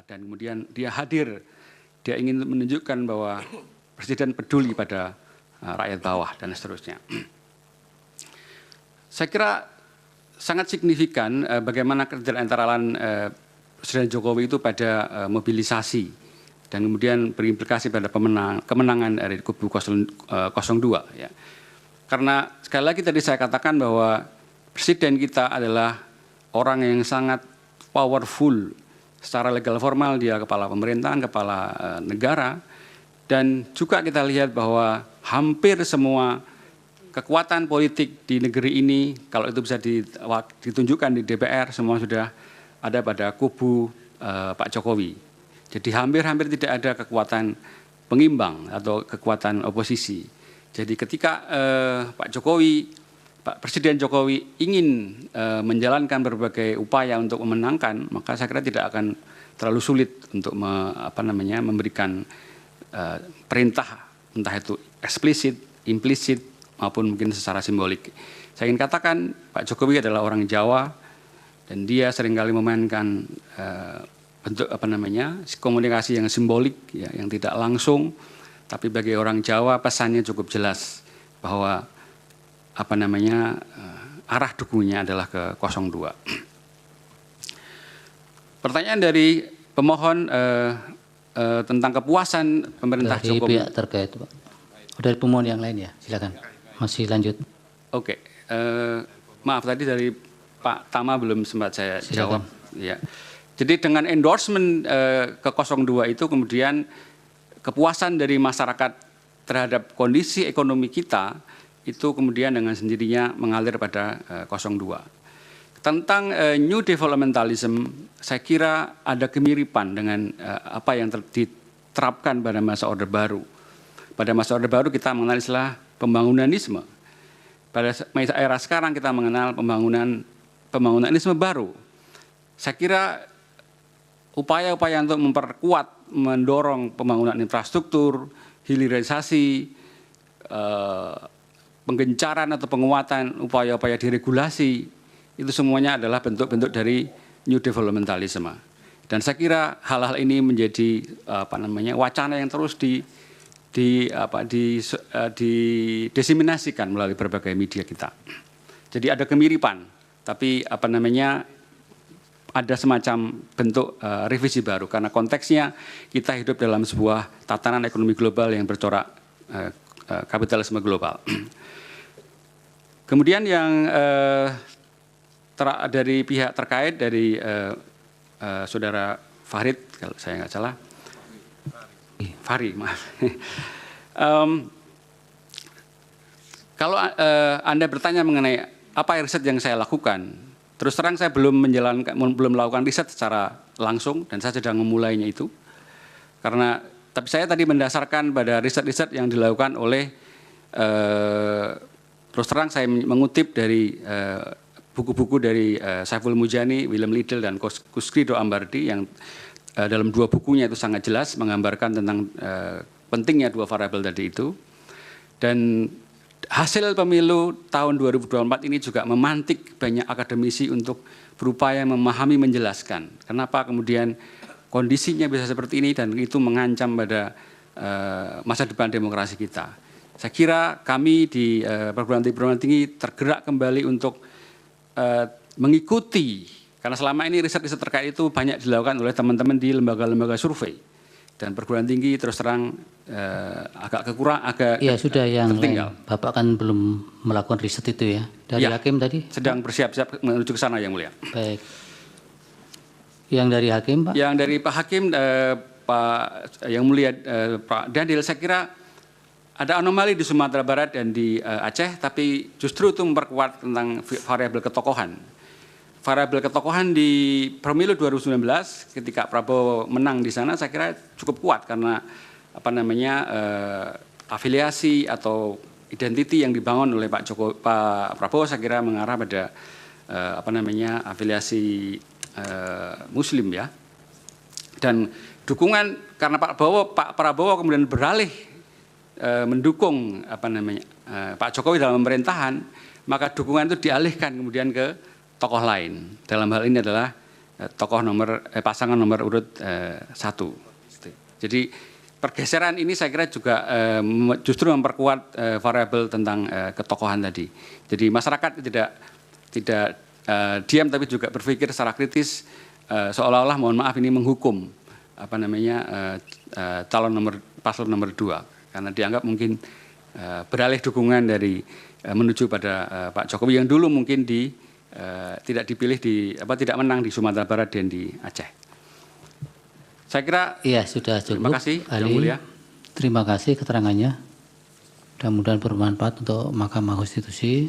dan kemudian dia hadir, dia ingin menunjukkan bahwa Presiden peduli pada rakyat bawah dan seterusnya. Saya kira sangat signifikan bagaimana kerja antara lain Presiden Jokowi itu pada mobilisasi dan kemudian berimplikasi pada kemenangan dari kubu 02 ya. Karena sekali lagi tadi saya katakan bahwa Presiden kita adalah orang yang sangat powerful. Secara legal formal dia kepala pemerintahan, kepala negara. Dan juga kita lihat bahwa hampir semua kekuatan politik di negeri ini, kalau itu bisa ditunjukkan di DPR, semua sudah ada pada kubu Pak Jokowi. Jadi hampir-hampir tidak ada kekuatan pengimbang atau kekuatan oposisi. Jadi ketika Pak Presiden Jokowi ingin menjalankan berbagai upaya untuk memenangkan, maka saya kira tidak akan terlalu sulit untuk memberikan perintah, entah itu eksplisit, implisit, maupun mungkin secara simbolik. Saya ingin katakan Pak Jokowi adalah orang Jawa dan dia seringkali memainkan bentuk komunikasi yang simbolik, ya, yang tidak langsung, tapi bagi orang Jawa pesannya cukup jelas bahwa arah dukungannya adalah ke 02. Pertanyaan dari pemohon tentang kepuasan pemerintah dari Jokowi. Pihak terkait, Pak. Dari pemohon yang lain ya, silakan. Masih lanjut. Oke, maaf tadi dari Pak Tama belum sempat saya jawab. Ya. Jadi dengan endorsement ke 02 itu kemudian kepuasan dari masyarakat terhadap kondisi ekonomi kita itu kemudian dengan sendirinya mengalir pada 02. Tentang New Developmentalism, saya kira ada kemiripan dengan apa yang diterapkan pada masa Orde Baru. Pada masa Orde Baru kita mengenal istilah pembangunanisme. Pada era sekarang kita mengenal pembangunanisme baru. Saya kira upaya-upaya untuk memperkuat, mendorong pembangunan infrastruktur, hilirisasi, penggencaran atau penguatan upaya-upaya diregulasi, itu semuanya adalah bentuk-bentuk dari New Developmentalism. Dan saya kira hal-hal ini menjadi wacana yang terus didiseminasikan melalui berbagai media kita. Jadi ada kemiripan, tapi ada semacam bentuk revisi baru karena konteksnya kita hidup dalam sebuah tatanan ekonomi global yang bercorak kapitalisme global. Kemudian yang dari pihak terkait dari saudara Farid, kalau saya nggak salah, Fahri, maaf. Kalau Anda bertanya mengenai apa riset yang saya lakukan, terus terang saya belum melakukan riset secara langsung dan saya sedang memulainya itu. Tapi saya tadi mendasarkan pada riset-riset yang dilakukan oleh terus terang saya mengutip dari buku-buku dari Saiful Mujani, Willem Liddell dan Kusrido Ambardi yang dalam dua bukunya itu sangat jelas menggambarkan tentang pentingnya dua variabel tadi itu. Dan hasil pemilu tahun 2024 ini juga memantik banyak akademisi untuk berupaya memahami, menjelaskan kenapa kemudian kondisinya bisa seperti ini dan itu mengancam pada masa depan demokrasi kita. Saya kira kami di perguruan tinggi tergerak kembali untuk mengikuti, karena selama ini riset-riset terkait itu banyak dilakukan oleh teman-teman di lembaga-lembaga survei dan perguruan tinggi terus terang agak ya sudah yang tertinggal. Lain. Bapak kan belum melakukan riset itu ya dari ya, Hakim tadi? Sedang bersiap-siap menuju ke sana yang mulia. Baik. Yang dari Hakim, Pak? Yang dari Pak Hakim, Pak yang mulia Pak Daniel, saya kira ada anomali di Sumatera Barat dan di Aceh, tapi justru itu memperkuat tentang variabel ketokohan. Variabel ketokohan di pemilu 2019 ketika Prabowo menang di sana saya kira cukup kuat karena afiliasi atau identiti yang dibangun oleh Pak Prabowo saya kira mengarah pada afiliasi Muslim ya. Dan dukungan karena Pak Prabowo kemudian beralih mendukung Pak Jokowi dalam pemerintahan, maka dukungan itu dialihkan kemudian ke tokoh lain. Dalam hal ini adalah pasangan nomor urut 1. Jadi pergeseran ini saya kira juga justru memperkuat variabel tentang ketokohan tadi. Jadi masyarakat tidak diam tapi juga berpikir secara kritis, seolah-olah mohon maaf ini menghukum paslon nomor 2 karena dianggap mungkin beralih dukungan dari menuju pada Pak Jokowi yang dulu mungkin tidak dipilih tidak menang di Sumatera Barat dan di Aceh. Saya kira iya sudah cukup. Terima kasih, Yang ahli. Mulia. Terima kasih keterangannya. Mudah-mudahan bermanfaat untuk Mahkamah Konstitusi.